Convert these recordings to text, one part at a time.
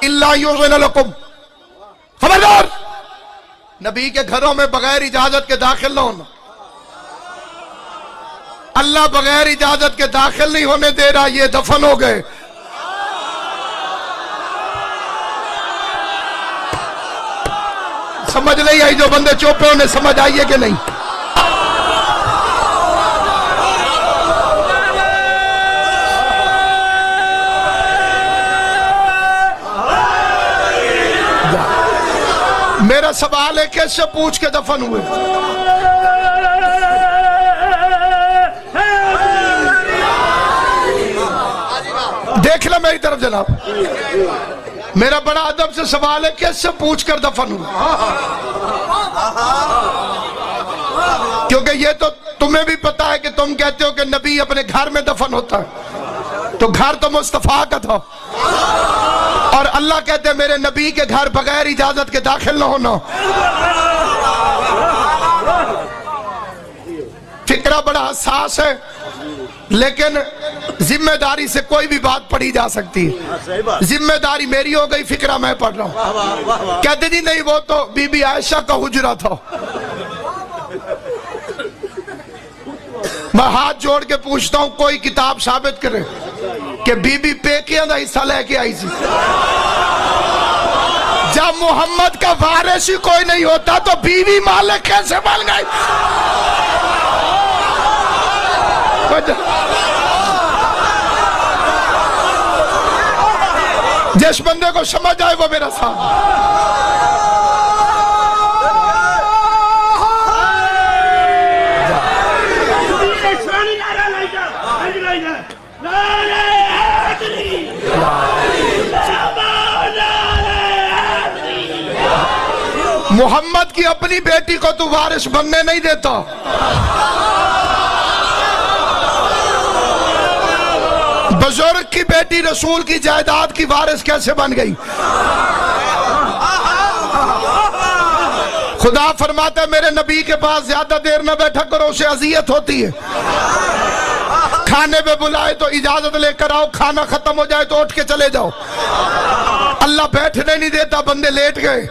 इल्ला युज़िन लकुम, खबरदार नबी के घरों में बगैर इजाजत के दाखिल न होना। अल्लाह बगैर इजाजत के दाखिल नहीं होने दे रहा, ये दफन हो गए। समझ नहीं आई? जो बंदे चुप हैं उन्हें समझ आई है कि नहीं? मेरा सवाल है, कैसे पूछ के दफन हुए? देख लो मेरी तरफ जनाब, मेरा बड़ा अदब से सवाल है, कैसे पूछ कर दफन हुए? क्योंकि ये तो तुम्हें भी पता है कि तुम कहते हो कि नबी अपने घर में दफन होता है, तो घर तो मुस्तफा का था, और अल्लाह कहते हैं मेरे नबी के घर बगैर इजाजत के दाखिल न होना। फिक्रा बड़ा हसास है, लेकिन जिम्मेदारी से कोई भी बात पढ़ी जा सकती है। जिम्मेदारी मेरी हो गई, फिक्रा मैं पढ़ रहा हूं। कहते जी नहीं, वो तो बीबी आयशा का हुजरा था। मैं हाथ जोड़ के पूछता हूं, कोई किताब साबित करे कि बीबी पेकियां दा हिस्सा लेके आई थी। जब मोहम्मद का वारिस ही कोई नहीं होता तो बीवी मालिक कैसे बन गई? जिस बंदे को समझ आए वो मेरा साथ। मोहम्मद की अपनी बेटी को तू वारिस बनने नहीं देता। बुजुर्ग की बेटी रसूल की जायदाद की वारिस कैसे बन गई? खुदा फरमाता है मेरे नबी के पास ज्यादा देर न बैठा करो, उसे अजियत होती है। खाने पे बुलाए तो इजाजत लेकर आओ, खाना खत्म हो जाए तो उठ के चले जाओ। अल्लाह बैठने नहीं देता, बंदे लेट गए।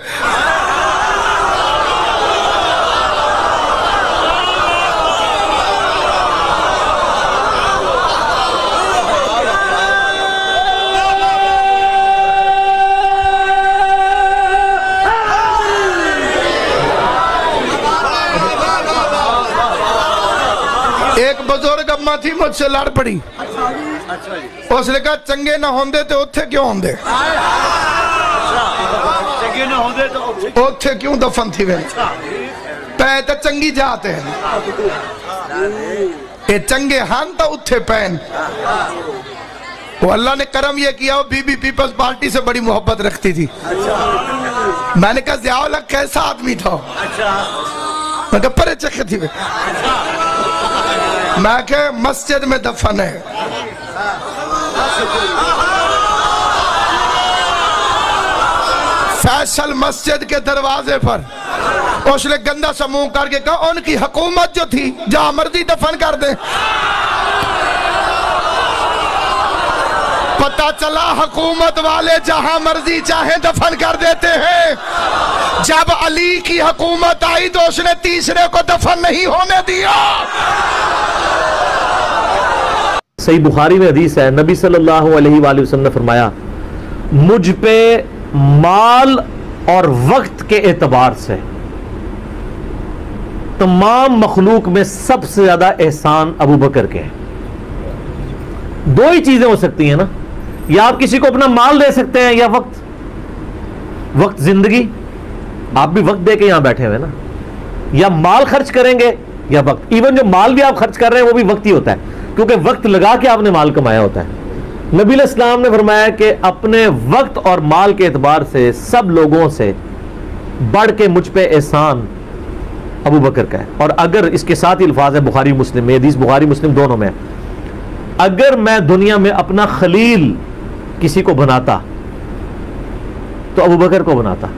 एक बुजुर्ग अम्मा थी, मुझसे लड़ पड़ी। उसने कहा चंगे ना होंदे तो उत्थे क्यों होंदे? उत्थे क्यों दफन थी वे? पै तो चंगी जाते हैं, ये चंगे हन तो उत्थे पैन। वो अल्लाह ने करम ये किया, वो बीबी पीपल्स पार्टी से बड़ी मोहब्बत रखती थी। मैंने कहा ज़ियाउल हक कैसा आदमी था? मैं कहा परे चखे थी वे। मैं कहा मस्जिद में दफन है। फैसल मस्जिद के दरवाजे पर उसने गंदा सा मुंह करके कहा उनकी हुकूमत जो थी जहां मर्जी दफन कर दे। पता चला हुकूमत वाले जहां मर्जी चाहे दफन कर देते हैं। जब अली की हुकूमत आई तो उसने तीसरे को दफन नहीं होने दिया। सही बुखारी में हदीस है, नबी सल्लल्लाहु अलैहि वसल्लम ने फरमाया मुझ पे माल और वक्त के एतबार से तमाम मखलूक में सबसे ज्यादा एहसान अबू बकर के हैं। दो ही चीजें हो सकती हैं ना, या आप किसी को अपना माल दे सकते हैं या वक्त। वक्त जिंदगी, आप भी वक्त दे के यहां बैठे हुए ना, या माल खर्च करेंगे या वक्त। इवन जो माल भी आप खर्च कर रहे हैं वो भी वक्त ही होता है, क्योंकि वक्त लगा के आपने माल कमाया होता है। नबी इस्लाम ने फरमाया कि अपने वक्त और माल के एतबार से सब लोगों से बढ़ के मुझ पे एहसान अबू बकर का है। और अगर इसके साथ ही अल्फाज है बुखारी मुस्लिम में, हदीस बुखारी मुस्लिम दोनों में, अगर मैं दुनिया में अपना खलील किसी को बनाता तो अबू बकर को बनाता,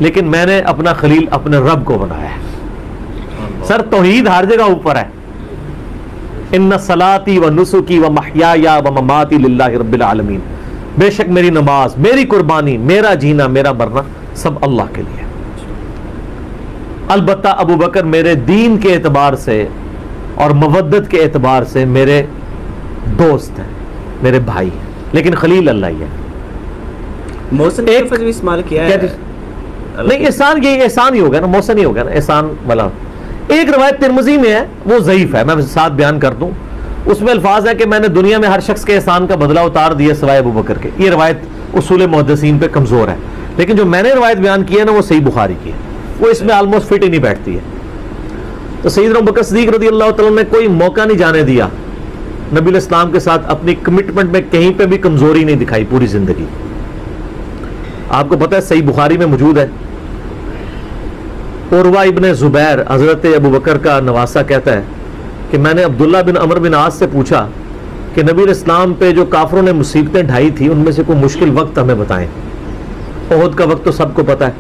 लेकिन मैंने अपना खलील अपने रब को बनाया है। सर तौहीद हर जगह ऊपर है। इन्ना सलाती व नुसुकी व महयाया व ममाती लिल्लाहि रब्बिल आलमीन। बेशक मेरी नमाज, मेरी कुर्बानी, मेरा जीना, मेरा मरना सब अल्लाह के लिए। अलबत्ता अबू बकर मेरे दीन के एतबार से और मवद्दत के एतबार से मेरे दोस्त हैं, मेरे भाई हैं, लेकिन खलील अल्लाह ही है। मोहसिन एक भी इस्तेमाल किया क्या है। नहीं, एहसान, ये एहसान ही होगा ना, मोहसन ही होगा ना, एहसान वाला। एक रवायत तिरमिज़ी में है, वो ज़ईफ है, मैं साथ बयान कर दूं। उसमें अल्फाज है कि मैंने दुनिया में हर शख्स के एहसान का बदला उतार दिया सिवाय अबू बकर के। ये रवायत उसूल मुहद्दिसीन पे कमज़ोर है, लेकिन जो मैंने रवायत बयान की है ना, वो सही बुखारी की है, वो इसमें ऑलमोस्ट फिट ही नहीं बैठती है। तो सैयदना अबू बकर सिद्दीक़ रज़ियल्लाहु तआला ने कोई मौका नहीं जाने दिया नबी इस्लाम के साथ, अपनी कमिटमेंट में कहीं पे भी कमजोरी नहीं दिखाई पूरी जिंदगी। आपको पता है सही बुखारी में मौजूद है, उरवा इब्ने जुबैर हजरत अबू बकर का नवासा कहता है कि मैंने अब्दुल्ला बिन अमर बिन आस से पूछा कि नबी इस्लाम पे जो काफरों ने मुसीबतें ढाई थी उनमें से कोई मुश्किल वक्त हमें बताएं। ओहद का वक्त तो सबको पता है,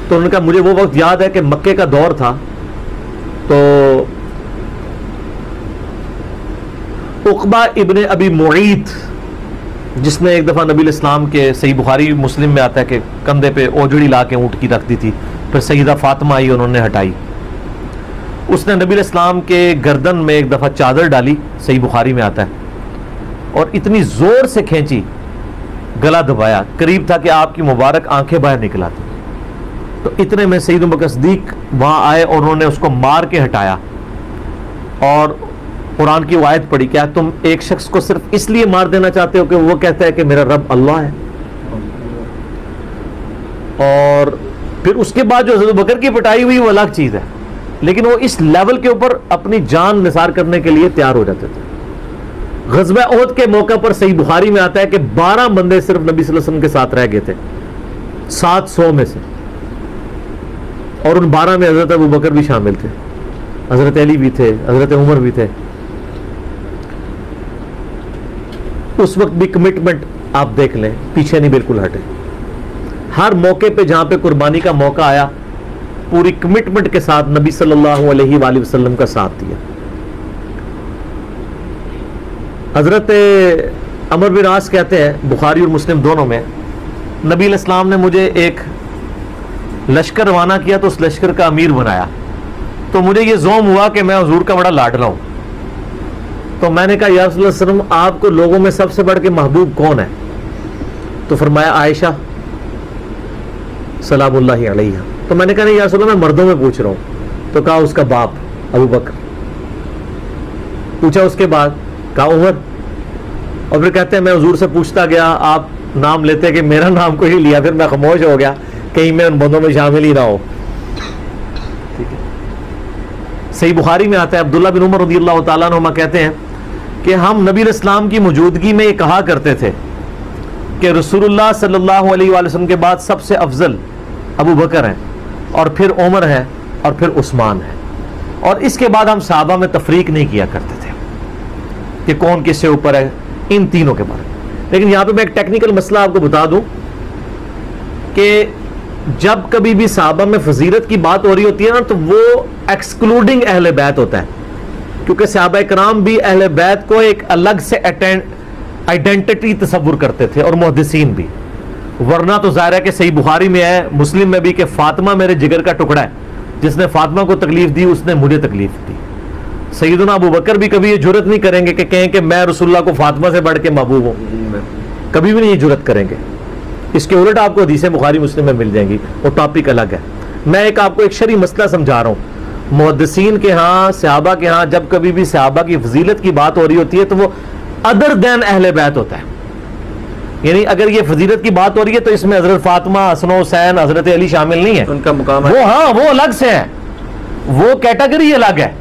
तो उन्होंने कहा मुझे वो वक्त याद है कि मक्के का दौर था, तो उक़बा इब्ने अबी मुईत, जिसने एक दफ़ा नबी इस्लाम के, सही बुखारी मुस्लिम में आता है कि कंधे पे ओजड़ी ला के ऊँट की रख दी थी, फिर सईदा फातिमा आई, उन्होंने हटाई। उसने नबी इस्लाम के गर्दन में एक दफ़ा चादर डाली, सही बुखारी में आता है, और इतनी ज़ोर से खींची, गला दबाया, करीब था कि आपकी मुबारक आंखें बाहर निकल आती। तो इतने में सैयद अबू बकर सिद्दीक़ वहाँ आए और उन्होंने उसको मार के हटाया और कुरान की आयत पढ़ी, क्या तुम एक शख्स को सिर्फ इसलिए मार देना चाहते हो कि वो कहता है कि मेरा रब अल्लाह है? और फिर उसके बाद जो हज़रत अबू बकर की पिटाई हुई वो अलग चीज़ है, लेकिन वो इस लेवल के ऊपर अपनी जान निसार करने के लिए तैयार हो जाते थे। ग़ज़वा उहद के मौके पर सही बुखारी में आता है कि 12 बंदे सिर्फ नबी सल्लल्लाहु अलैहि वसल्लम के साथ रह गए थे 700 में से, और उन 12 में हज़रत अबू बकर भी शामिल थे, हज़रत अली भी थे, हज़रत उमर भी थे। उस वक्त भी कमिटमेंट आप देख लें, पीछे नहीं बिल्कुल हटे। हर मौके पे जहां पे कुर्बानी का मौका आया, पूरी कमिटमेंट के साथ नबी सल्लल्लाहु अलैहि वसल्लम का साथ दिया। हजरत अमर बिन आस कहते हैं, बुखारी और मुस्लिम दोनों में, नबी इस्लाम ने मुझे एक लश्कर रवाना किया तो उस लश्कर का अमीर बनाया, तो मुझे ये ज़ोम हुआ कि मैं हुजूर का बड़ा लाडला हूं। तो मैंने कहा या रसूल अल्लाह सल्लल्लाहु अलैहि वसल्लम, आपको लोगों में सबसे बढ़ के महबूब कौन है? तो फरमाया आयशा सलामुल्लाहि अलैहा। तो मैंने कहा नहीं या रसूल अल्लाह, मैं मर्दों में पूछ रहा हूं। तो कहा उसका बाप अबू बकर। पूछा उसके बाद, कहा उमर। और फिर कहते हैं मैं हुजूर से पूछता गया, आप नाम लेते कि मेरा नाम को ही लिया, फिर मैं खामोश हो गया कहीं मैं उन बंदों में शामिल ही ना हो। ठीक है, सही बुखारी में आता है, अब्दुल्ला बिन उमर रज़ियल्लाहु ताला अन्हुमा कहते हैं कि हम नबी इस्लाम की मौजूदगी में ये कहा करते थे कि रसूलुल्लाह सल्लल्लाहु अलैहि वसल्लम के बाद सबसे अफजल अबू बकर हैं, और फिर उमर है, और फिर उस्मान है, और इसके बाद हम सहाबा में तफरीक नहीं किया करते थे कि कौन किससे ऊपर है, इन तीनों के बारे में। लेकिन यहां पे मैं एक टेक्निकल मसला आपको बता दूं कि जब कभी भी सहाबा में फजीलत की बात हो रही होती है ना, तो वो एक्सक्लूडिंग अहले बैत होता है, क्योंकि सहाबा कराम भी अहले बैत को एक अलग से आइडेंटिटी तस्वुर करते थे, और मुहद्दिसीन भी। वरना तो जाहिर है कि सही बुखारी में है, मुस्लिम में भी, कि फातिमा मेरे जिगर का टुकड़ा है, जिसने फातिमा को तकलीफ दी उसने मुझे तकलीफ दी। सैयदना अबू बकर भी कभी ये जुर्रत नहीं करेंगे कि कहें कि मैं रसूलुल्लाह को फातिमा से बढ़ के महबूब हूं, कभी भी नहीं ये जुर्रत करेंगे। इसके उलट आपको हदीसें बुखारी मुस्लिम में मिल जाएंगी, वो टॉपिक अलग है। मैं आपको एक शरई मसला समझा रहा हूं। मुहद्दिसीन के यहाँ, सहाबा के यहाँ, जब कभी भी सहाबा की फजीलत की बात हो रही होती है तो वो अदर दैन अहले बैत होता है। यानी अगर ये फजीलत की बात हो रही है तो इसमें हजरत फातिमा, हसन हुसैन, हजरत अली शामिल नहीं है, उनका मुकाम वो, हाँ, वो अलग से है, वो कैटेगरी अलग है,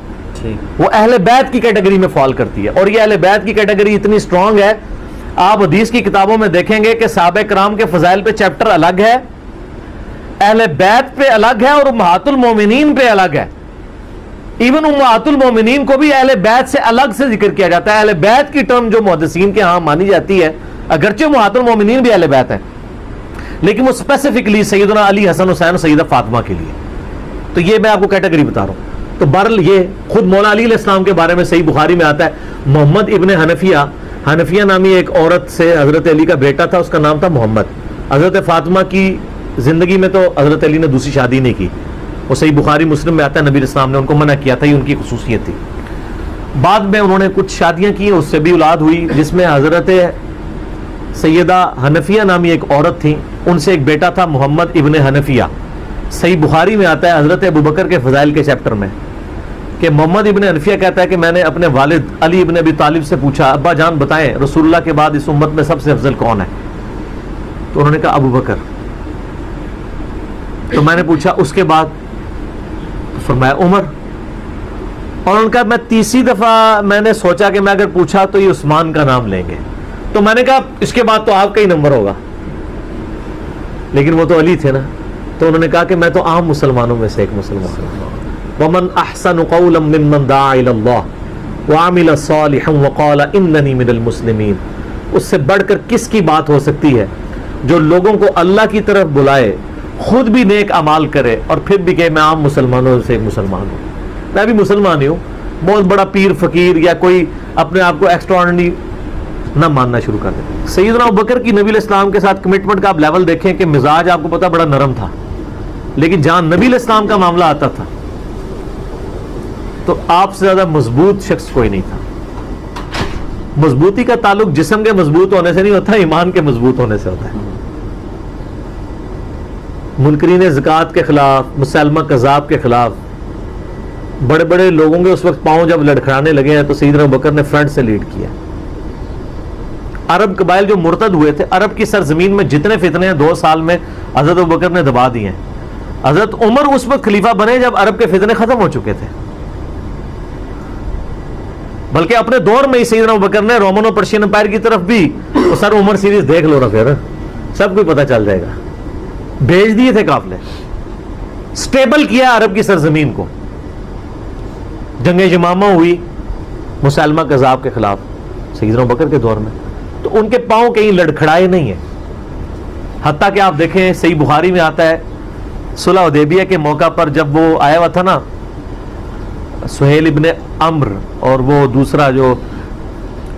वो अहले बैत की कैटेगरी में फॉल करती है। और ये अहले बैत की कैटेगरी इतनी स्ट्रांग है, आप हदीस की किताबों में देखेंगे कि सहाबा कराम के फजाइल पे चैप्टर अलग है, अहले बैत पे अलग है, और उम्महातुल मोमिनीन पे अलग है। इवन उम्महातुल मोमिनीन को भी अहले बैत से अलग से जिक्र किया जाता है। अहले बैत की टर्म जो मुहद्दिसीन के यहाँ मानी जाती है, अगरचे उम्महातुल मोमिनीन भी अहले बैत है, लेकिन वो स्पेसिफिकली सैयदना अली, हसन हुसैन, सैयदा फातिमा के लिए। तो ये मैं आपको कैटेगरी बता रहा हूं। तो बहरहाल ये खुद मौला अली अलैहिस्सलाम के बारे में सही बुखारी में आता है, मोहम्मद इब्ने हनफिया हनफिया नामी एक औरत से हजरत अली का बेटा था, उसका नाम था मोहम्मद। हजरत फातिमा की जिंदगी में तो हजरत अली ने दूसरी शादी नहीं की, वो सही बुखारी मुस्लिम में आता है, नबी इस्लाम ने उनको मना किया था, ये उनकी खुसूसियत थी। बाद में उन्होंने कुछ शादियां की, उससे भी औलाद हुई, जिसमें हजरत सैयदा हनफिया नामी एक औरत थी, उनसे एक बेटा था मोहम्मद इब्न हनफिया। सही बुखारी में आता है हजरत अबू बकर के फजाइल के चैप्टर में कि मोहम्मद इब्न हनफिया कहता है कि मैंने अपने वालिद अली इब्न अबी तालिब से पूछा, अब्बा जान बताएं रसूलुल्लाह के बाद इस उम्मत में सबसे अफजल कौन है? तो उन्होंने कहा अबू बकर। तो मैंने पूछा उसके बाद? तो फरमाया उमर। और उनका मैं तीसरी दफा मैंने सोचा कि मैं अगर पूछा तो ये उस्मान का नाम लेंगे, तो मैंने कहा इसके बाद तो आपका ही नंबर होगा, लेकिन वो तो अली थे ना। तो उन्होंने कहा कि मैं तो आम मुसलमानों में से एक मुसलमान हूं। वमन अहसनु क़ौलन मिम्मन दआ इलल्लाह व अमिल सालिहन व क़ाल इन्ननी मिनल मुस्लिमीन। उससे बढ़कर किसकी बात हो सकती है जो लोगों को अल्लाह की तरफ बुलाए, खुद भी नेक अमाल करे और फिर भी कहे मैं आम मुसलमानों से एक मुसलमान हूँ, मैं भी मुसलमान ही हूँ। बहुत बड़ा पीर फकीर या कोई अपने आप को एक्स्ट्राऑर्डिनरी ना मानना शुरू कर दे। सैयदना अबू बकर की नबी इस्लाम के साथ कमिटमेंट का आप लेवल देखें कि मिजाज आपको पता बड़ा नरम था, लेकिन जहां नबी इस्लाम का मामला आता था तो आपसे ज्यादा मजबूत शख्स कोई नहीं था। मजबूती का ताल्लुक जिस्म के मजबूत होने से नहीं होता, ईमान के मजबूत होने से होता है। मुनकरीन ज़कात के खिलाफ, मुसलमा कज़ाब के खिलाफ बड़े बड़े लोगों के उस वक्त पांव जब लड़खड़ाने लगे हैं तो सैयदना अबू बकर ने फ्रंट से लीड किया। अरब कबाइल जो मुर्तद हुए थे, अरब की सरजमीन में जितने फितने हैं 2 साल में हजरत अबू बकर ने दबा दिए हैं। हजरत उमर उस वक्त खलीफा बने जब अरब के फितने खत्म हो चुके थे, बल्कि अपने दौर में ही सैयदना अबू बकर ने रोमन और पर्शियन एम्पायर की तरफ भी, तो सर उमर सीरीज देख लो ना, फिर सब कुछ पता चल जाएगा, भेज दिए थे काफिले, स्टेबल किया अरब की सरजमीन को। जंगे यमामा हुई मुसलमा कज़ाब के खिलाफ सैयदना अबू बकर के दौर में, तो उनके पांव कहीं लड़खड़ाए नहीं है। हत्ता कि आप देखें सही बुखारी में आता है सुलह हुदैबिया के मौका पर जब वो आया हुआ था ना सुहेल इब्ने अम्र और वो दूसरा जो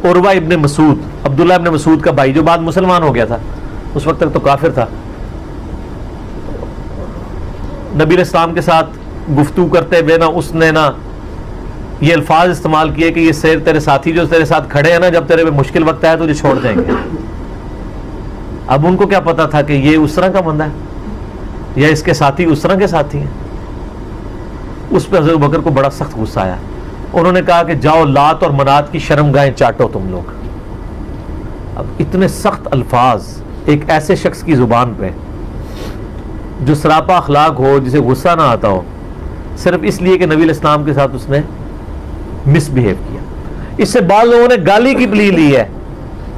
उर्वा इब्ने मसूद, अब्दुल्ला इब्ने मसूद का भाई जो बाद मुसलमान हो गया था, उस वक्त तक तो काफिर था, नबी इस्लाम के साथ गुफ्तगू करते हुए ना उसने ना ये अल्फाज इस्तेमाल किए कि ये शेर तेरे साथी जो तेरे साथ खड़े हैं ना, जब तेरे पे मुश्किल वक्त आया तो तुझे छोड़ देंगे। अब उनको क्या पता था कि ये उस तरह का बंदा है या इसके साथी उस तरह के साथी हैं। उस पर हज़रत अबू बकर को बड़ा सख्त गुस्सा आया। उन्होंने कहा कि जाओ लात और मनात की शर्मगाहें चाटो तुम लोग। अब इतने सख्त अल्फाज एक ऐसे शख्स की जुबान पे जो सरापा अखलाक हो, जिसे गुस्सा ना आता हो, सिर्फ इसलिए कि नबी इस्लाम के साथ उसने मिसबिहेव किया। इससे बाद लोगों ने गाली की प्ली ली है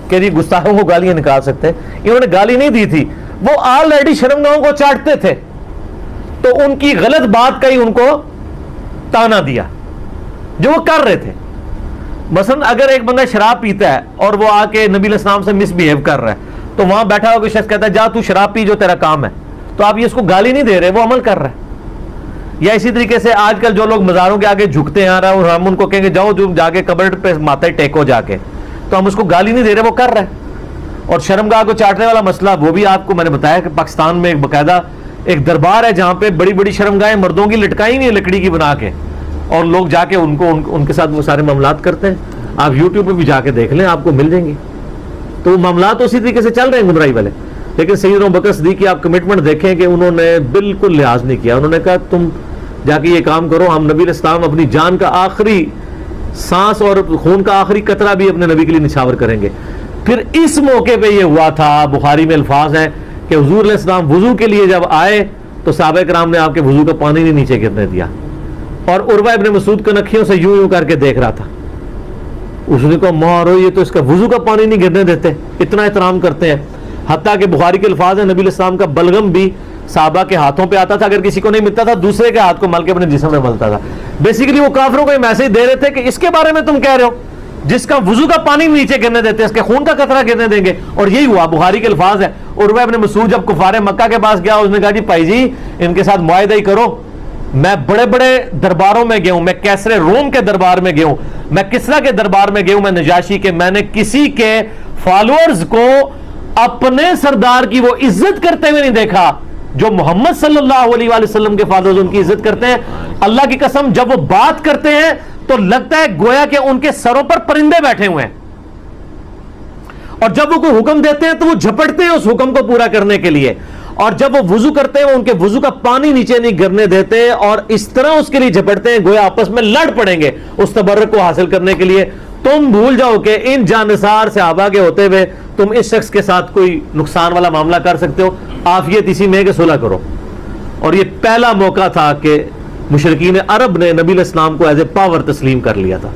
कि जी गुस्ताखों को गालियां निकाल सकते हैं। इन्होंने गाली नहीं दी थी, वो ऑलरेडी शर्मगाहों को चाटते थे, तो उनकी गलत बात का ही उनको ताना दिया जो वो कर रहे थे। मसलन अगर एक बंदा शराब पीता है और वो आके नबी इस्लाम से मिसबिहेव कर रहा है, तो वहां बैठा हुआ कोई शख्स कहता है जा तू शराब पी, जो तेरा काम है, तो आप ये इसको गाली नहीं दे रहे, वो अमल कर रहा है। या इसी तरीके से आजकल जो लोग मज़ारों के आगे झुकते हैं और हम उनको कहेंगे जाओ जो जाके कब्र पे माथा टेको जाके, तो हम उसको गाली नहीं दे रहे, वो कर रहे हैं। और शर्मगाह को चाटने वाला मसला वो भी आपको मैंने बताया कि पाकिस्तान में एक बाकायदा एक दरबार है जहां पे बड़ी बड़ी शर्मगाहें मर्दों की लटकाई हुई है लकड़ी की बना के, और लोग जाके उनके साथ वो सारे मामलात करते हैं। आप यूट्यूब पे भी जाके देख लें, आपको मिल जाएंगी। तो मामलात उसी तरीके से चल रहे हैं गुमराही वाले। लेकिन सैयदना अबू बकर सिद्दीक़ की आप कमिटमेंट देखें कि उन्होंने बिल्कुल लिहाज नहीं किया। उन्होंने कहा तुम जाके ये काम करो, हम नबी इस्लाम अपनी जान का आखिरी सांस और खून का आखिरी कतरा भी अपने नबी के लिए निछावर करेंगे। फिर इस मौके पे ये हुआ था, बुखारी में अल्फाज है कि हुजूर अलैहिस्सलाम वुजू के लिए जब आए तो सहाबा किराम ने आपके वुजू का पानी नहीं नीचे गिरने दिया, और उर्वा इब्ने मसूद को नखियों से यूं यूं करके देख रहा था। उसने कहा मारो, ये तो इसका वुजू का पानी नहीं गिरने देते, इतना एहतराम करते हैं। हत्ता कि बुखारी के अल्फाज है नबी इस्लाम का बलगम भी साहबा के हाथों पे आता था, अगर किसी को नहीं मिलता था दूसरे के हाथ को मल के अपने जिस्म में मलता था। बेसिकली वो काफिरों को मैसेज दे रहे थे कि इसके बारे में तुम कह रहे हो जिसका वुजू का पानी नीचे गिरने देते, इसके खून का कतरा गिरने देंगे। और यही हुआ, बुखारी के अल्फाज है। उर्वा इब्ने मसूद जब कुफारे मक्का के पास गया, उसने कहा जी भाई जी इनके साथ मुआहिदा ही करो, मैं बड़े बड़े दरबारों में गया हूं, मैं कैसरे रोम के दरबार में गया हूं, मैं किसरा के दरबार में गया हूं, मैं नजाशी के, मैंने किसी के फॉलोअर्स को अपने सरदार की वो इज्जत करते हुए नहीं देखा जो मोहम्मद सल्लल्लाहु अलैहि वसल्लम के फॉलोअर्स उनकी इज्जत करते हैं। अल्लाह की कसम, जब वो बात करते हैं तो लगता है गोया कि उनके सरों पर परिंदे बैठे हुए हैं, और जब वो कोई हुक्म देते हैं तो वो झपटते हैं उस हुक्म को पूरा करने के लिए, और जब वो वुजू करते हैं वो उनके वुजू का पानी नीचे नहीं गिरने देते, और इस तरह उसके लिए झपटते हैं गोया आपस में लड़ पड़ेंगे उस तबर्रुक को हासिल करने के लिए। तुम भूल जाओ कि इन जानसार सहाबा के होते हुए तुम इस शख्स के साथ कोई नुकसान वाला मामला कर सकते हो। आफियत इसी में कि सुलह करो। और ये पहला मौका था कि मुशरिकीन अरब ने नबी इस्लाम को एज ए पावर तस्लीम कर लिया था।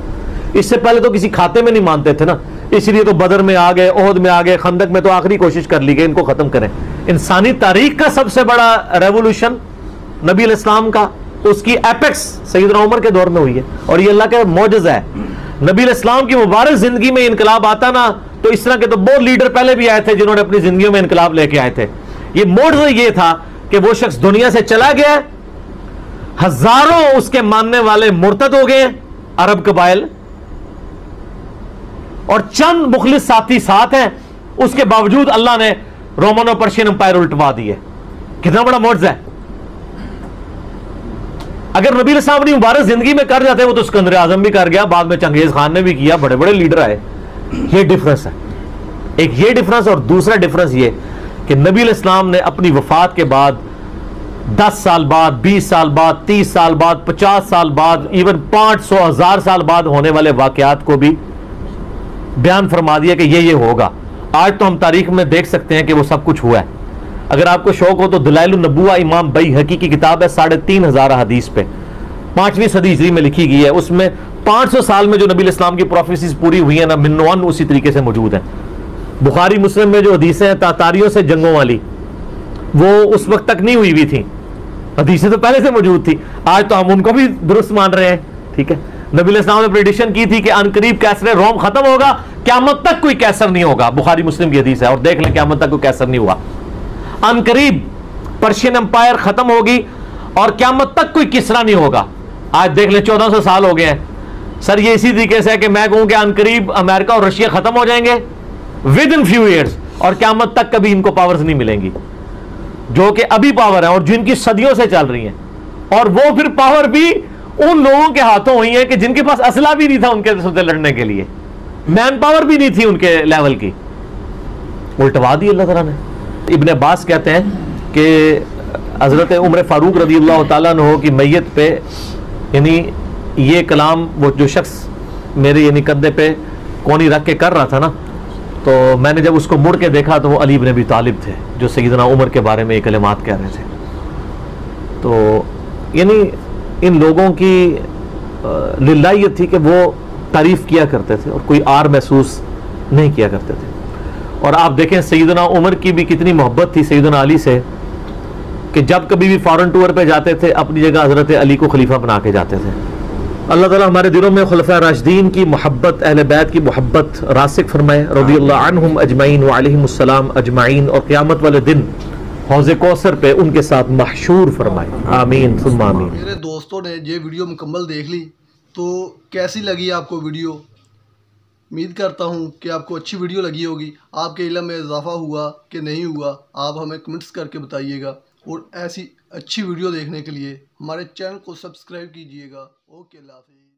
इससे पहले तो किसी खाते में नहीं मानते थे ना, इसलिए तो बदर में आ गए, ओहद में आ गए, खंदक में तो आखिरी कोशिश कर ली गई इनको खत्म करें। इंसानी तारीख का सबसे बड़ा रेवोल्यूशन नबी इस्लाम का, उसकी एपेक्स सैयदना उमर के दौर में हुई है, और ये अल्लाह का मौजज़ा है। नबी इस्लाम की मुबारक जिंदगी में इनकलाब आता ना, तो इस तरह के तो बहुत लीडर पहले भी आए थे जिन्होंने अपनी जिंदगी में इनकलाब लेके आए थे। ये मौजज़ा ये था कि वो शख्स दुनिया से चला गया, हजारों उसके मानने वाले मुर्तद हो गए अरब कबाइल, और चंद मुखलिस साथी साथ हैं, उसके बावजूद अल्लाह ने रोमन और पर्शियन एम्पायर उल्टवा दिए। कितना बड़ा मौजज़ा है। अगर नबी साहब ने मुबारक जिंदगी में कर जाते, वो तो सिकंदर आजम भी कर गया, बाद में चंगेज खान ने भी किया, बड़े बड़े लीडर आए। ये डिफरेंस है, एक ये डिफरेंस, और दूसरा डिफरेंस ये कि नबी इस्लाम ने अपनी वफात के बाद 10 साल बाद, 20 साल बाद, 30 साल बाद, 50 साल बाद, इवन 500,000 साल बाद होने वाले वाकयात को भी बयान फरमा दिया कि ये होगा। आज तो हम तारीख में देख सकते हैं कि वो सब कुछ हुआ है। अगर आपको शौक हो तो दलाइल नबुवा इमाम बैहकी की किताब है, 3,500 हदीस पे, 5वीं सदी हिजरी में लिखी गई है। उसमें 500 साल में जो नबी इस्लाम की प्रोफेसीज पूरी हुई है ना, मिन्नवान उसी तरीके से मौजूद है। बुखारी मुस्लिम में जो हदीसें हैं तातारियों से जंगों वाली, वो उस वक्त तक नहीं हुई थी, हदीसें तो पहले से मौजूद थी। आज तो हम उनको भी दुरुस्त मान रहे हैं। ठीक है, नबी इस्लाम ने प्रेडिक्शन की थी कि अनकरीब कैसर रोम खत्म होगा, क़यामत तक कोई कैसर नहीं होगा। बुखारी मुस्लिम की हदीस है, और देख लें क़यामत तक कोई कैसर नहीं हुआ। अनकरीब पर्शियन एम्पायर खत्म होगी और क़यामत तक कोई किसरा नहीं होगा। आज देख लें 1400 साल हो गए हैं। सर ये इसी तरीके से है कि मैं कहूं कि अनकरीब अमेरिका और रशिया खत्म हो जाएंगे विद इन फ्यू ईयर्स, और क़यामत तक कभी इनको पावर्स नहीं मिलेंगी जो कि अभी पावर है और जिनकी सदियों से चल रही हैं। और वो फिर पावर भी उन लोगों के हाथों हुई है कि जिनके पास असला भी नहीं था उनके साथ लड़ने के लिए, मैन पावर भी नहीं थी उनके लेवल की, उल्टवा दी अल्लाह ताला ने। इब्ने अब्बास कहते हैं कि हज़रत उमर फारूक रज़ी अल्लाह तआला अन्हु की मैयत पे, यानी ये कलाम वो जो शख्स मेरे यानी कंधे पे कोनी रख के कर रहा था ना, तो मैंने जब उसको मुड़ के देखा तो वो अली इब्न अबी तालिब थे जो सैयदना उमर के बारे में ये कलिमात कह रहे थे। तो यानी इन लोगों की लिल्लाहियत थी कि वो तारीफ़ किया करते थे और कोई आर महसूस नहीं किया करते थे। और आप देखें सैयदना उमर की भी कितनी मोहब्बत थी सैयदना अली से कि जब कभी भी फॉरेन टूर पे जाते थे अपनी जगह हज़रत अली को खलीफा बना के जाते थे। अल्लाह ताला हमारे दिलों में खुलफा राशिदीन की मोहब्बत, अहले बैत की मोहब्बत रासिक फरमाए रज़ियल्लाहु अन्हुम अजमईन व अलैहिमुस्सलाम अजमईन, और क़यामत वाले दिन हौज़ कौसर पे उनके साथ महशूर फरमाए। आमीन सुम्मा आमीन। मेरे दोस्तों ने ये वीडियो मुकम्मल देख ली, तो कैसी लगी आपको वीडियो? उम्मीद करता हूँ कि आपको अच्छी वीडियो लगी होगी। आपके इल्म में इजाफा हुआ कि नहीं हुआ, आप हमें कमेंट्स करके बताइएगा। और ऐसी अच्छी वीडियो देखने के लिए हमारे चैनल को सब्सक्राइब कीजिएगा। ओके, अल्लाह हाफ़िज़।